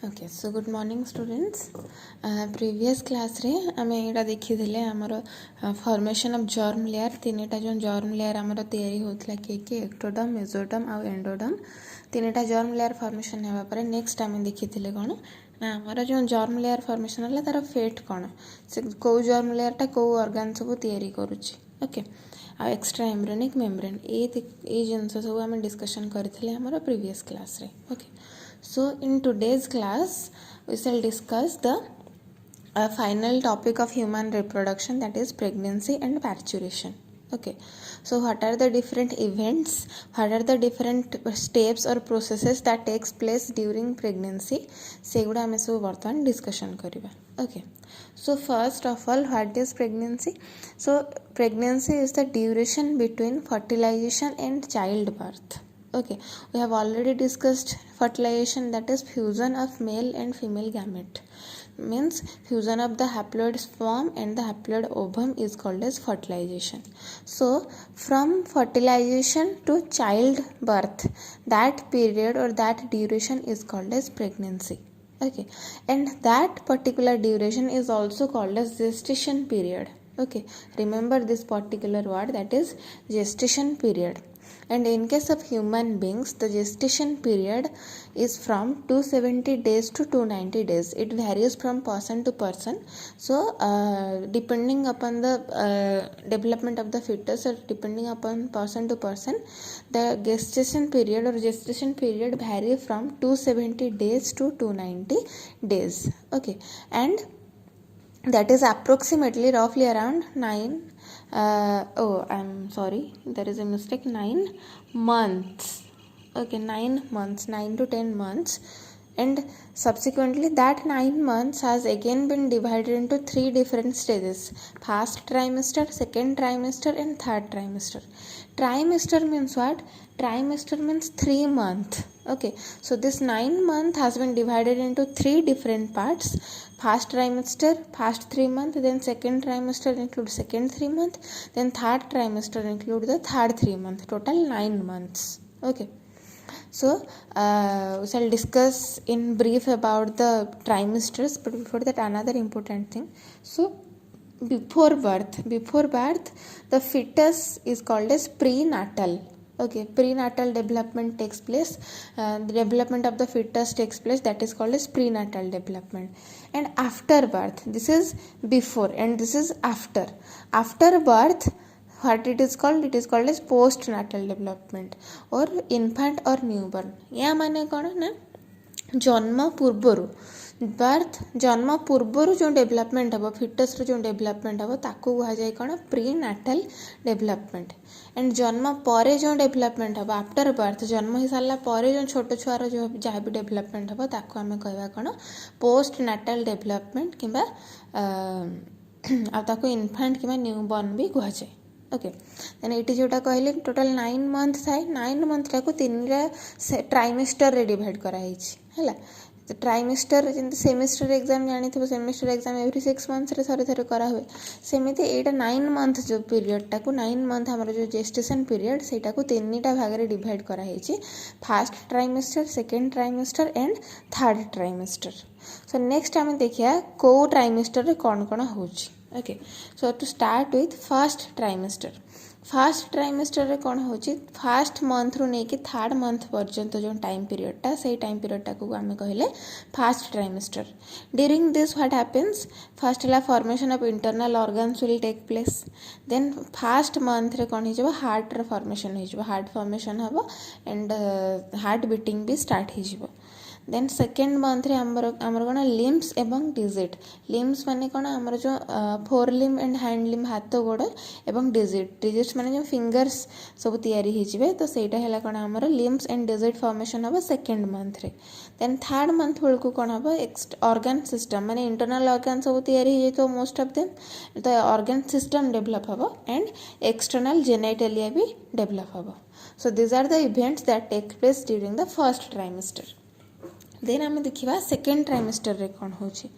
Okay so good morning students previous class रे आमे एटा देखि दिले हमर फॉर्मेशन ऑफ जर्म लेयर तीनटा जो जर्म लेयर हमर तयारी होतला के एक्टोडर्म मेसोडर्म आ एंडोडर्म तीनटा जर्म लेयर फॉर्मेशन हेबा पर नेक्स्ट आमे देखि दिले कोन ना हमर जो जर्म लेयर फॉर्मेशन हला तार फेट कोन से को जर्म लेयर टा को ऑर्गन सब तयारी करूची ओके आ एक्स्ट्रा एम्ब्रियोनिक मेम्ब्रेन ए जिंस सब आमे डिस्कशन करथिले हमर प्रीवियस क्लास रे okay. So in today's class we shall discuss the final topic of human reproduction, that is pregnancy and parturition. Okay, so what are the different events, what are the different steps or processes that takes place during pregnancy सेगुड़ा आमे सब वर्तमान discussion करिबा. Okay, so first of all, what is pregnancy? So pregnancy is the duration between fertilization and childbirth. Okay, we have already discussed fertilization, that is fusion of male and female gamete, means fusion of the haploid sperm and the haploid ovum is called as fertilization. So from fertilization to childbirth, that period or that duration is called as pregnancy. Okay, and that particular duration is also called as gestation period. Okay, remember this particular word, that is gestation period. And in case of human beings, the gestation period is from 270 days to 290 days. It varies from person to person. So depending upon the development of the fetus, or depending upon person to person, the gestation period or gestation period vary from 270 days to 290 days. Okay, and that is approximately roughly around 9 I'm sorry, there is a mistake, 9 months. Okay, 9 months, 9 to 10 months, and subsequently that 9 months has again been divided into 3 different stages: first trimester, second trimester, and third trimester. Trimester means what? Trimester means 3 months. Okay, so this 9 month has been divided into 3 different parts: first trimester, first 3 months, then second trimester include second 3 months, then third trimester include the third 3 months, total 9 months. Okay, so we shall discuss in brief about the trimesters, but before that another important thing. So before birth the fetus is called as prenatal. Okay, prenatal development takes place, the development of the fetus takes place, that is called as prenatal development. And after birth, this is before and this is after birth, what it is called as postnatal development or infant or newborn. या माने कौन ना जन्म पूर्वरु birth जन्म पूर्वर जो development हम foetus जो development हम ताकू कहुए कौन प्री नाटाल डेवलपमेंट. एंड जन्म पर जो डेवलपमेंट हम आफ्टर बर्थ जन्म हो सारा पर जो छोट छुआर जो जहाँ भी डेवलपमेंट हम ताकू आम कहवा कौन पोस्ट नाटाल डेवलपमेंट कि इनफांट कि न्यूबॉर्न भी कहुए. ओके, देन ये जोटा कहले टोटल 9 मंथ थाए, 9 मंथ टाक 3 ट्राइमेस्टर रे डिवाइड कराई है. तो ट्राइमेस्टर जमी सेमिस्टर एग्जाम जानी थो, सेमिस्टर एग्जाम एवरी 6 मंथ्स रे थरे थरे करा हुए, सेमिति एटा 9 मंथ जो पीरियड टाकू 9 मंथ हमर जो जेस्टेशन पीरियड सेटा को 3टा भाग रे डिवाइड करा हेची: first trimester, second trimester and third trimester. So next आमे देखिया को ट्राइमेस्टर रे कोन कोन होची. Okay, so to start with first trimester. First trimester रे कौन होची, फर्स्ट मंथ रू नहीं कि थर्ड मंथ पर्यंत जो टाइम पीरियडटा से टाइम पीरियडटा को आम कहले first trimester. During this what happens, first है formation of internal organs will take place. Then first month रे कौन हो हार्ट रे फॉर्मेशन हो, हार्ट फॉर्मेशन हम एंड हार्ट बीटिंग भी स्टार्ट हो. देन सेकेंड मंथ रे आमर कौन लिम्स एवं डिजिट. लिम्स माने कौन आमर जो फोर लिम एंड हैंड लिम हाथ गोड़ एवं डिजिट्स माने जो फिंगर्स सब तैयारी होइजिबे, तो सेटा हैला कौन आमर लिम्स एंड डिजिट फॉर्मेशन हम सेकेंड मंथ रे. देन थर्ड मंथ बेलू कौन हम ऑर्गन सिस्टम माने इंटरनल ऑर्गन सब तैयारी हो जाए मोस्ट ऑफ देम, तो ऑर्गन सिस्टम डेवलप हम एंड एक्सटर्नल जेनिटलिया भी डेवलप हम. So this are the events that take place during the first trimester. Then आम देखा सेकेंड ट्राइमेस्टर रे कौन होची.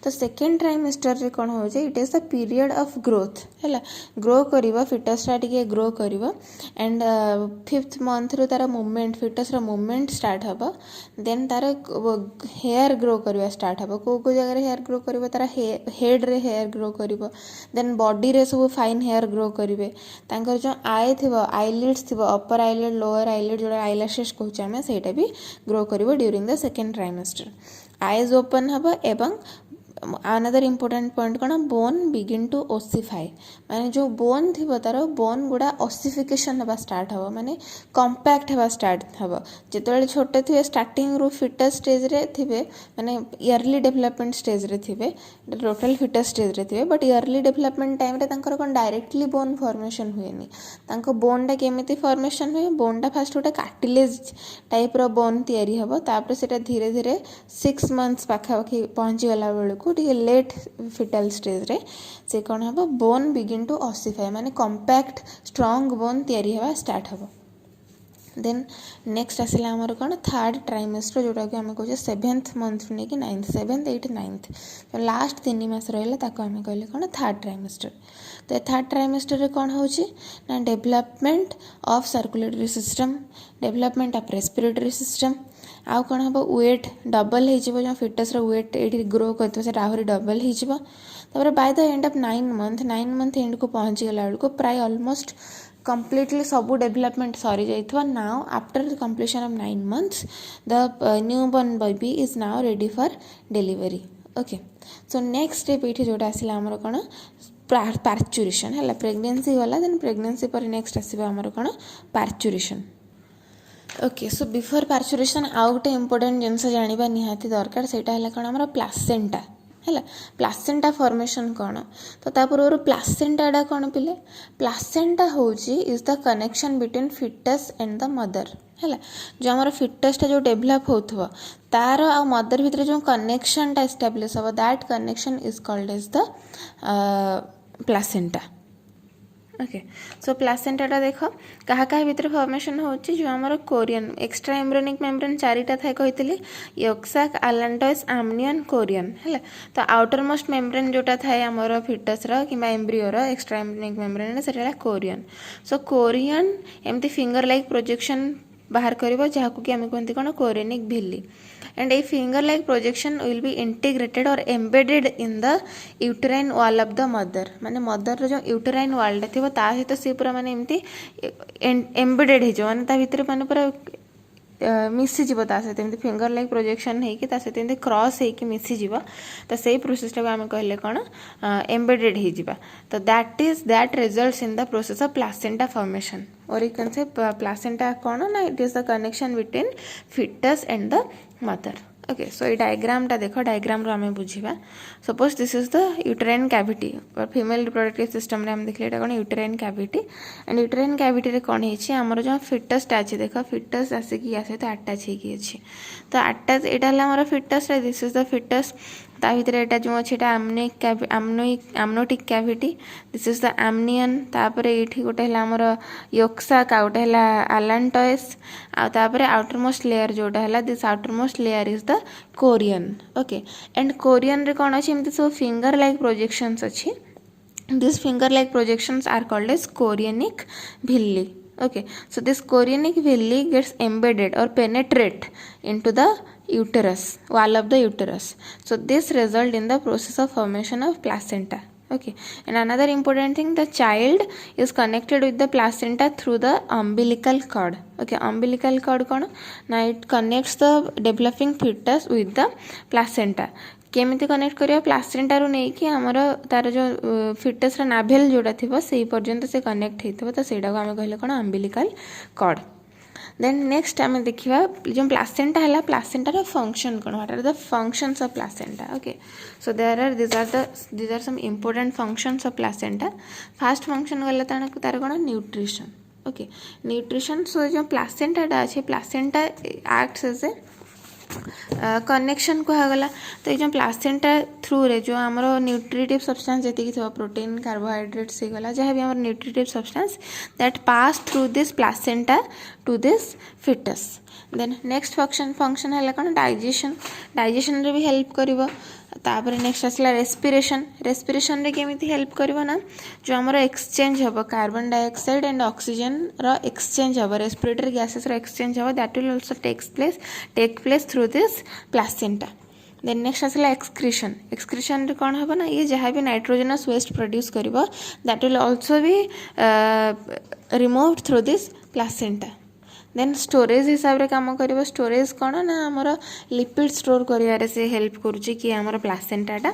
तो सेकेंड ट्राइमेस्टर रे कौन हो it is the period of growth है ग्रो करिवो फिटसटा टिके ग्रो करिवो एंड फिफ्थ मंथ रो तार मूवमेंट फिटस रो मूवमेंट स्टार्ट हबो देन तार हेयर ग्रो करवा स्टार्ट हबो को जगह हेयर ग्रो करिवो तार हेड रे हेयर ग्रो करिवो देन बॉडी रे सब फाइन हेयर ग्रो करिवे तांकर जो आई थिबो आईलिड्स थिबो अपर आईलिड लोअर आईलिड जो आईलैशेस कहूचे आमे सेटा भी ग्रो करिवो during the second trimester eyes open हबो एवं अनदर इम्पोर्टेंट पॉइंट कौन बोन बिगिन टू ओसीफाई माने जो बोन थी तार बोन गुड़ा ओसीफिकेशन हवा स्टार्ट हवा माने कंपैक्ट हवा स्टार्ट हवा जिते छोटे थे स्टार्टिंग रु फिटस स्टेज रे थिबे माने इयरली डेवलपमेंट स्टेज रे थिबे टोटल फिटस स्टेज रे थिबे बट इयरली डेवलपमेंट टाइम रे तांकर कोन डायरेक्टली बोन फॉर्मेशन हुएनी तांको बोनटा केमिति फॉर्मेशन हुए बोनटा फास्ट गोटे कार्टिलेज टाइप रो बोन तैयारी हबो तापर सेटा धीरे धीरे 6 मंथ्स पाखापाखि पहुँची गला बेलू लेट फिटल स्टेज रे से कौन हम बोन बिगिन टू ऑसिफाई माने कंपैक्ट स्ट्रॉन्ग बोन तैयारी हवा स्टार्ट हबो देन नेक्स्ट आसला आमर कौन थर्ड ट्राइमेस्टर जोटा कि आम कहे 7th मंथ नहीं कि 9th 7th 8th 9th तो लास्ट 3 मास रहा ताको आम कहले कौन थर्ड ट्राइमेस्टर तो थर्ड ट्राइमेस्टर रे कौन होची ना development of circulatory system development of respiratory system आउ कौन हम वेट डबल हो फिटस वेट ये ग्रो कर आहरी डबल हो by the end of 9 month and को पहुँची गला बेलू प्राय ऑलमोस्ट completely सबू डेवलपमेंट सरी जाइथिबा now after the completion of 9 months the new born baby is now ready for delivery okay so next step ये जोटा आसला आमर कौन पार्चुरेशन है प्रेगनेंसी गला देन प्रेगनेंसी पर नेक्स्ट आसवा आमर कौन parturition okay so before parturition आउ गोटे इंपोर्टेंट जिनस जाना निहाती दरकार सेटा है कौन आमर प्लासेंटा है प्लासेंटा फॉर्मेशन कौन तो तापूर्व प्लासेंटा कौन पिले प्लासेंटा होची is the connection between fetus and the mother है जो आम फिटसटा जो डेभलप हो तार आ मदर भितर जो कनेक्शनटा एस्टाब्लीश हम that connection is called as the placenta okay so placenta देख क्या क्या भितर फॉर्मेशन होची जो आमर कोरियन एक्स्ट्रा एम्ब्रियोनिक मेम्ब्रेन चारिटा थाए कही योक्साक आलांटोइस आमनियन कोरियन है तो आउटर मोस्ट मेम्ब्रेन जोटा थाए आमर फिटस कि एम्ब्रियोर एक्स्ट्रा एम्ब्रियोनिक मेम्ब्रेन से कोरियन सो कोरियन एमती फिंगर लाइक प्रोजेक्शन बाहर कर जहाँ कि आम कहते कौन chorionic villi and a finger like projection will be integrated और embedded in the uterine wall of the mother माने मदर जो यूटेराइन वॉलटा थी सहित सी पूरा माने एमती एम्बेडेड हो माने भितर माने पूरा मिसीज सहित एमती फिंगर लाइक प्रोजेक्शन होगी सहित एमती क्रॉस होगी मिसीज तो से प्रोसेसटा आम कहले कौन एम्बेडेड हो तो that results in the process of placenta formation और यू कैन से प्लासेंटा कौन ना it is the connection between fetus and the mother okay so ये डायग्रामटा देख डायग्राम आम बुझा suppose this is the uterine cavity और फीमेल रिप्रोडक्टिव सिस्टम रे हम देखले एटा कौन uterine cavity and uterine cavity रे कौन है आमर जो फिटसटा अच्छे देख फिटस आसिक या सहित अटैच होगी तो अटैच यहाँ आमर fetus this is the fetus ता भितर एटा जो अच्छे amniotic cavity this is the amnion तापर ये गोटे आमर योक्साक आ गोटे आलांटोइस आउटर आउटरमोस्ट लेयर जोटा है this outermost layer is the chorion okay and chorion रे कौन अच्छी सब फिंगर लाइक प्रोजेक्शंस अच्छी this finger like projections are called as chorionic villi okay so this chorionic villi gets embedded or penetrate into the uterus wall of the uterus so this result in the process of formation of placenta okay and another important thing the child is connected with the placenta through the umbilical cord okay umbilical cord कौन ना it connects the developing fetus with the placenta केमिति connect करिया placenta रू नहीं कि हमर तार जो फिटस रा नाभेल जोड़ा थिबो सेही पर्यंत से कनेक्ट हेथिबो तो सेडा को हम कहले कोन अम्बिलिकल कॉर्ड देन नेक्स्ट आम देखा जो प्लासेंटा है प्लासेंटा रा फंक्शन कौन what are the functions of placenta okay so there are these are some important functions of placenta first function गला तार कौन न्यूट्रिशन ओके न्यूट्रिशन सो जो प्लासेंटा अच्छे placenta acts as a connection कहगला तो ये जो प्लासेंटा थ्रू रे जो आमर न्यूट्रिटिव सब्सटेंस जी थी प्रोटीन कार्बोहाइड्रेट्स गला जहाँ भी आम nutritive substance that pass through this placenta to this fetus. Then next function है कौन डाइजेशन रे भी हेल्प करिवो. तापर नेक्स्ट आसला रेस्पिरेशन रे केमिति हेल्प करिवो ना जो हमर एक्सचेंज हबो कार्बन डाइऑक्साइड एंड ऑक्सीजन रो एक्सचेंज हबो रेस्पिरेटरी गैसेस रो एक्सचेंज हबो that will also take place through this placenta. Then next आसला एक्सक्रीशन रे कौन हबो ना ये जहाँ भी नाइट्रोजनस वेस्ट प्रोड्यूस करिवो that will also be removed through this placenta. Then storage हिसाब रे काम करिवो स्टोरेज कौन ना हमर लिपिड स्टोर करिवारे से हेल्प करूची कि हमर प्लासेंटाटा.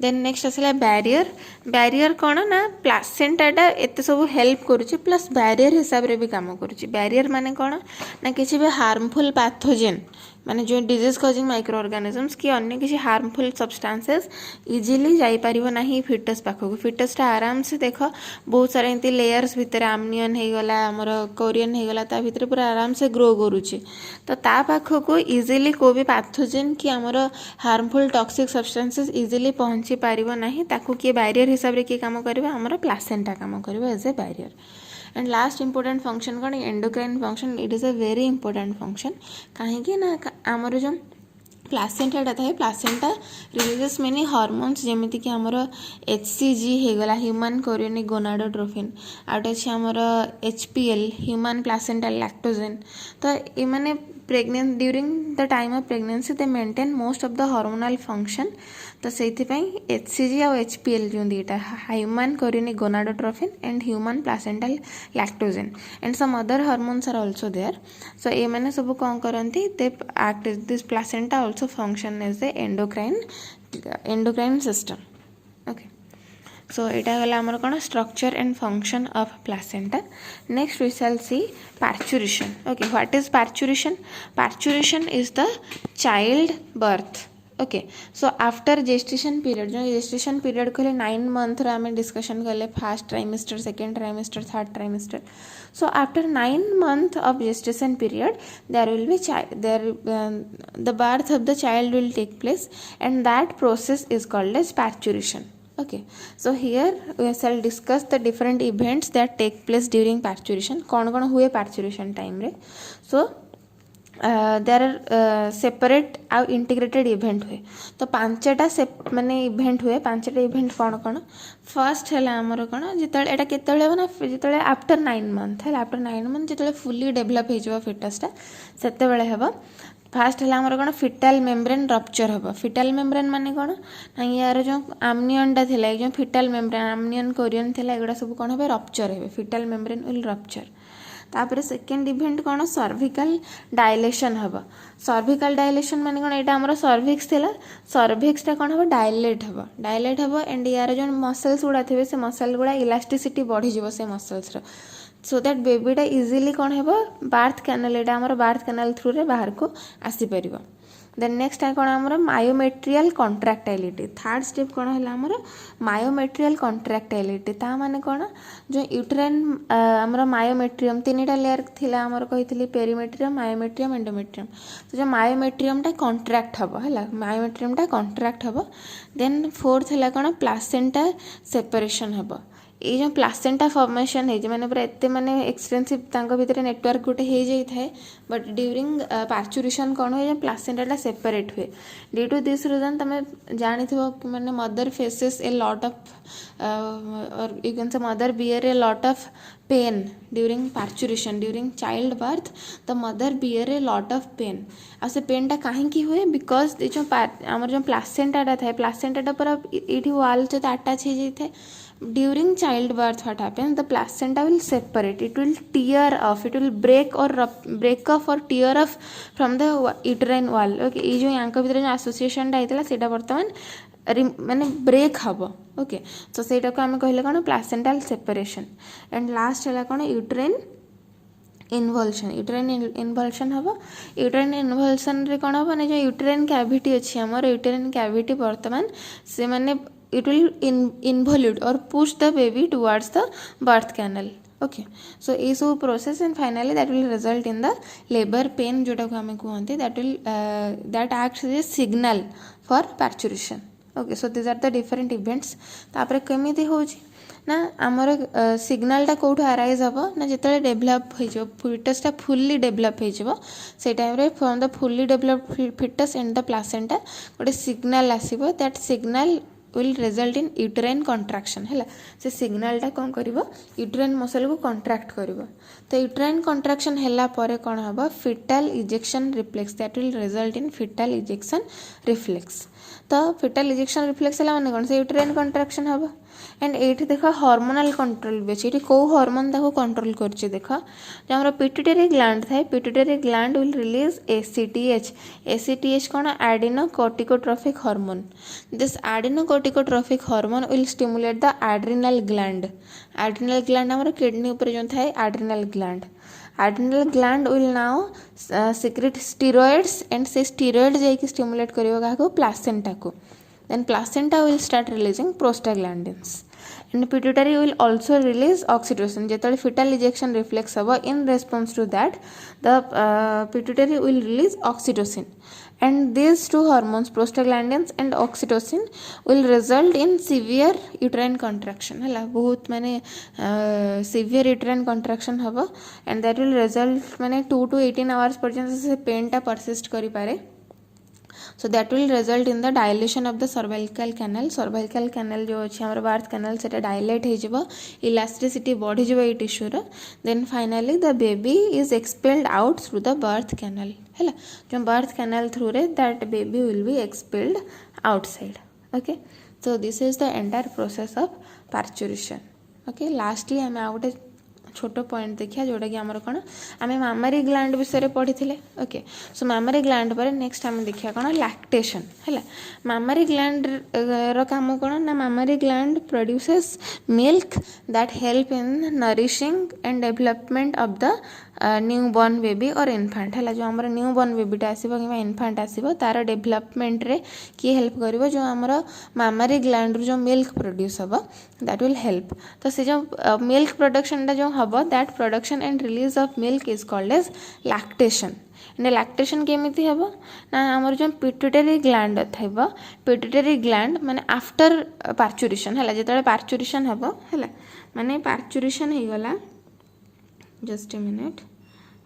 देन नेक्स्ट आसला बैरियर कौन ना प्लासेंटाटा एते सब हेल्प करूची प्लस बैरियर हिसाब रे भी काम करूची. बैरियर माने कौन ना किसी भी हार्मफुल पैथोजेन माने जो डिजीज कॉजिंग माइक्रो ऑर्गेनिजम्स कि अन्य किसी हार्मफुल सब्सटेंसेस इजीली जाई परिवो नाही फिटस पाखको. फिटसटा आराम से देख बहुत सारा एंती लेयर्स भितर आमनियन हे गला हमर कोरियन हे गला ता भितर पूरा आराम से ग्रो करूची. तो ता पाखको इजीली को भी पैथोजेन कि हमर हार्मफुल टॉक्सिक सब्सटेंसेस इजीली पहुंची परिवो नाही ताको कि बैरियर हिसाब रे कि काम करबा हमर प्लासेंटा काम करबा as a barrier. And last important function कौन endocrine function. It is a very important function कहीं ना आमर जो प्लासेंटा था प्लासेंटा रिलीजेस मेनी हार्मोन्स जमीती कि आमर HCG होगला ह्यूमन कोरियोनिक गोनाडोट्रोफिन आउट अच्छे आमर HPL ह्यूमन प्लासेंटाल लैक्टोजेन. तो ये माने pregnant during the time of pregnancy they maintain most of the hormonal function. तो से HCG और HPL जो दीटा human chorionic gonadotrophin and human placental lactogen and some other hormones are also there. So ये मैंने सब कौन करती they act this placenta also function as the endocrine system. Okay so यहाँ गला आमर कौन structure and function of placenta. Next we shall see parturition. Okay what is parturition. Parturition is the child birth. Okay so after gestation period जो gestation period कहले 9 month आम discussion कले first trimester second trimester third trimester. So after 9 months of gestation period there will be the birth of the child will take place and that process is called as parturition. Okay, so here we shall discuss the different events that take place during parturition. कौन हुए parturition time रे. So there are separate आउ integrated event हुए. तो 5टा माने event हुए 5टा event कौन कौन. फर्स्ट है आमर कौन जिते एटा केतले हो ना जिते आफ्टर 9 मंथ है आफ्टर 9 मंथ जिते फुली डेभलप हो फिटसटा सेते बेले हेबो. फास्ट है आमर कौन फिटाल मेम्ब्रेन रप्चर हम. फिटाल मेम्ब्रेन माने कौन ना यार जो आमनियनटा थिला जो फिटाल मेम्ब्रेन आमनियन कोरियन थिला एगुड़ा सब कौन हे रप्चर हे फिटाल मेम्ब्रेन विल रप्चर. तापर सेकेंड इवेंट कौन सर्विकल डायलेशन हम. सर्विकल डायलेशन माने कौन यहाँ आमर सर्विक्स थिला सर्विक्सटा कौन हम डायलेट हम एंड यार जो मसल्स गुड़ा थे से मसल गुड़ा इलास्टिसिटी बढ़ी से मसल्स सो दैट बेबीटा इजिली कौन हे बार्थ कैनाल यहाँ आमर बार्थ कैनाल थ्रू रे बाहर को आसीपर. देन नेक्स्ट कौन आमर मायोमेट्रियल कॉन्ट्रैक्टाइलिटी. थर्ड स्टेप कौन है आमर मायोमेट्रियल कॉन्ट्रैक्टाइलिटी. ता माने कौन जो यूट्राइन आमर मायोमेट्रियम 3टा लेयर थिला आमर कही पेरीमेट्रियम मायोमेट्रियम एंडोमेट्रियम. तो जो मायोमेट्रियमटा कॉन्ट्रैक्ट हम है मायोमेट्रियमटा कॉन्ट्रैक्ट हम. देन फोर्थ है कौन प्लासेंटा सेपरेशन हम. ये जो प्लासेंटा फॉर्मेशन है मैंने पूरा एते माने एक्सटेंसिव तांको भितर नेटवर्क गोटे हो जाए बट ड्यूरिंग पार्चुरेशन कौन हुए प्लासेंटा सेपरेट हुए. ड्यू टू दिस रीजन तुम जानी मैंने mother faces a lot of or you can say mother bear a lot of pain during parturition during child birth. The mother bear a lot of pain. आ से पेनटा कहीं हुए because जो आमर जो प्लासेंटा था प्लासेंटा पूरा ये वाल सहित आटाच हो जाए. During childbirth what happens the placenta will separate, it will tear off, it will break off or tear off from the uterine wall. Okay ये जो यहाँ भीतर जो एसोसिएशन होता है बर्तमान माने ब्रेक हम. ओके सो सेटा को आम कहले कौन प्लासेंटाल सेपरेशन. एंड लास्ट है कौन यूट्राइन इनवल्शन. यूट्राइन इनवल्शन हम. यूट्राइन इनवल्शन रे कौन हम ना जो यूट्राइन कैविटी अच्छी आमर यूट्राइन कैविटी बर्तमान से माने it will involute or push the baby towards the birth canal. Okay so ये सब process and finally that will result in the labor pain जोटा को हमें कहते that acts as a signal for parturition. Okay so these are the different events. तापर केमिति होची ना आमर सिग्नालटा कौटू आराइज हम ना जो डेभलप हो फिटसटा फुल्ली डेभलप हो time from the fully develop fetus and the placenta गोटे सिग्नाल आसो that signal will result in uterine contraction है से सिग्नालटा कौन कर यूटेराइन मसल को कंट्राक्ट कर तो यूटेराइन कंट्राक्शन है कौन हम foetal ejection reflex that will result in foetal ejection reflex तो फिटाल इजेक्शन रिफ्लेक्स है मैंने कौन से यूटेराइन कंट्राक्शन हम एंड ये देख हार्मोनाल कंट्रोल भी अच्छे कौ हार्मोन ताको कंट्रोल कर देख जो हमारा पिट्यूटरी ग्लैंड थाए pituitary gland will release ACTH कौन adrenocorticotrophic hormone this adrenocorticotrophic hormone will stimulate the adrenal gland हमारा किडनी ऊपर जो थाए adrenal gland will now secrete steroids and से स्टीरॉइड जाकि स्टिमुलेट करियो प्लासेंटा को then placenta will start releasing prostaglandins and pituitary will also release oxytocin जेतले fetal ejection reflex हबो in response to that the pituitary will release oxytocin and these two hormones prostaglandins and oxytocin will result in severe uterine contraction हला बहुत माने severe uterine contraction हबो and that will result माने 2 to 18 hours पर्यंत से pen टा persist करि पारे so that will result in the dilation of the cervical canal जो अच्छी हमारे birth canal से dilate हो जावा elasticity बढ़ जावा ये tissue रा then finally the baby is expelled out through the birth canal है ला जो birth canal through रे that baby will be expelled outside okay so this is the entire process of parturition okay lastly हमें आउटे छोट point देखिया जोटा कि आमर कौन आम मामारी ग्लैंड विषय पढ़ी ओके सो मामारी ग्लैंड पर नेक्स्ट आम देखिया कौन लैक्टेशन है मामारी ग्लैंड रो काम कौन ना mammary gland produces milk that help in nourishing and development of the new born baby or infant है जो आमर न्यू बॉर्न बेबीटा आसो कि इनफांट आसो तार डेवलपमेंट रे किए हेल्प कर जो आमर मामारी ग्लैंड जो मिल्क प्रोड्यूस हम दैट विल हेल्प तो से जो मिल्क प्रोडक्शन जो हम that production and release of milk is called as lactation and lactation केमिति हम ना आमर जो पिट्यूटरी ग्लैंड थे पिट्यूटरी ग्लैंड माने आफ्टर पार्चुरेशन है जो पार्चुरेशन हम है माने पार्चुरेशन हो गला जस्ट ए मिनिट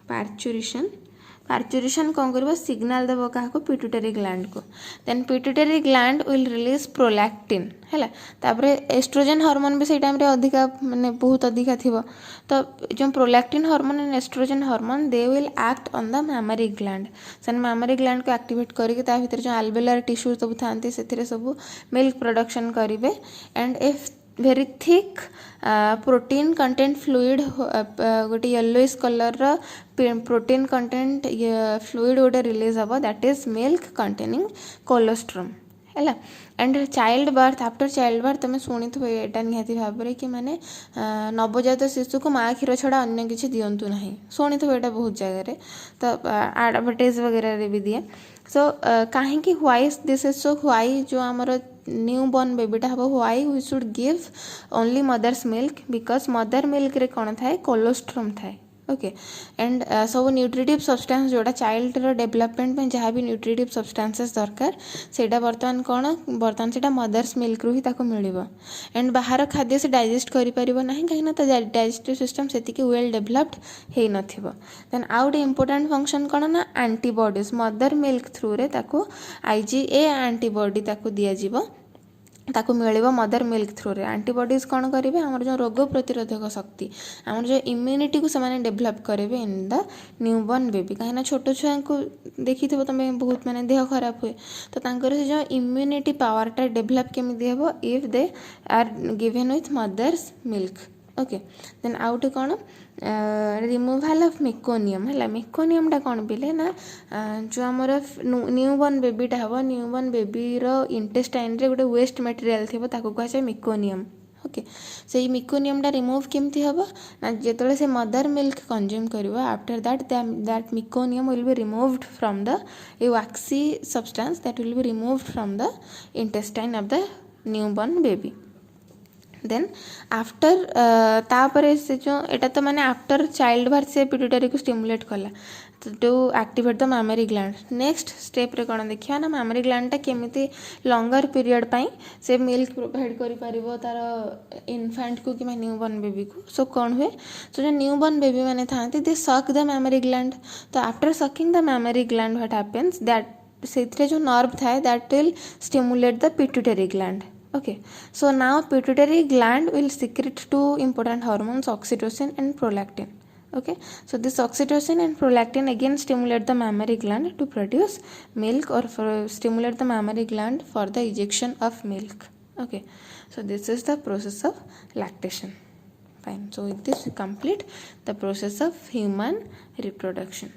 पार्चुरेशन कौन कर सिग्नाल देव क्या पिट्यूटरी ग्लैंड को then pituitary gland will release prolactin है तापर एस्ट्रोजेन हार्मोन भी से टाइम रे अधिका माने बहुत अधिका थिबो तो जो prolactin hormone and estrogen hormone they will act on the mammary gland से मैमरी ग्लैंड को एक्टिवेट करके ता भीतर जो अल्वेलर टिश्यू सब थांती से सब मिल्क प्रोडक्शन करेंगे and if very thick protein content fluid गोटे yellowish colour protein content fluid गोटे रिलीज हम that is milk containing colostrum है and child birth after child birth तुम शुणी थो यहाँ निहाती भाव में कि माने नवजात शिशु को माँ क्षीर छड़ा अन्य किसी दिंतु ना शुणी थो यहाँ बहुत जगह तो एडवर्टाइज वगैरह भी दिए सो कहीं why this is so why जो आमर न्यू बॉर्न बेबीटा हम why we should give only mother's milk because mother milk रे कौन थाए कोलोस्ट्रम थाए ओके एंड सब न्यूट्रिटिव सब्सटेंस जोड़ा चाइल्ड डेवलपमेंट में जहाँ भी न्यूट्रिटिव सब्सटेंसेस दरकार सेटा बर्तमान कौन बर्तमान से मदर्स मिल्क रू ही मिल एंड बाहर खाद्य से डाइजेस्ट करें ना कहीं तो डाइजेस्टिव सिस्टम से वेल डेभलप्ड हो देन आउ गोटे इंपोर्टेंट फंक्शन कौन ना एंटीबॉडीज मदर मिल्क थ्रू रे ताको IgA एंटीबॉडी ताको दिया ताको मिल मदर मिल्क थ्रू रे एंटीबॉडीज कौन करेंगे आमर जो रोग प्रतिरोधक शक्ति आमर जो इम्यूनिटी को से डेभलप करेंगे इन द न्यूबॉर्न बेबी कहीं छोट छुआ को देखी थो तुम बहुत माने देह खराब हुए तो से जो इम्यूनिटी पावरटा डेभलप केमी हम if they are given with mother's milk okay then out कौन रिमूवाल ऑफ मेकोनियम है मेकोनियमटा कौन बोले ना जो आमर न्यूबॉर्न बेबीटा हम न्यूबॉर्न बेबीर इंटेस्टाइन रे गोटे वेस्ट मटेरियल थी कहुए मेकोनियम ओके से मेकोनियमटा रिमूव केमती हम ना जो से मदर मिल्क कंज्यूम कर after that meconium will be removed from the waxy substance that will be removed from the intestine of the newborn baby then after तापर से जो एटा तो माने आफ्टर चाइल्ड बर्थ से पिट्यूटरी को स्टिमुलेट कला to activate the mammary gland. Next step रे कौन देखिए ना mammary gland टा केमिति longer period पाई से milk provide करी परिबो तार infant को कि newborn baby को. So कौन हुए so जो newborn baby माने थांती they suck the mammary gland. तो after sucking the mammary gland what happens that से जो nerve थाए that will stimulate the pituitary gland. Okay, so now pituitary gland will secrete two important hormones oxytocin and prolactin. Okay, so this oxytocin and prolactin again stimulate the mammary gland to produce milk or stimulate the mammary gland for the ejection of milk. Okay, so this is the process of lactation. Fine, so with this we complete the process of human reproduction.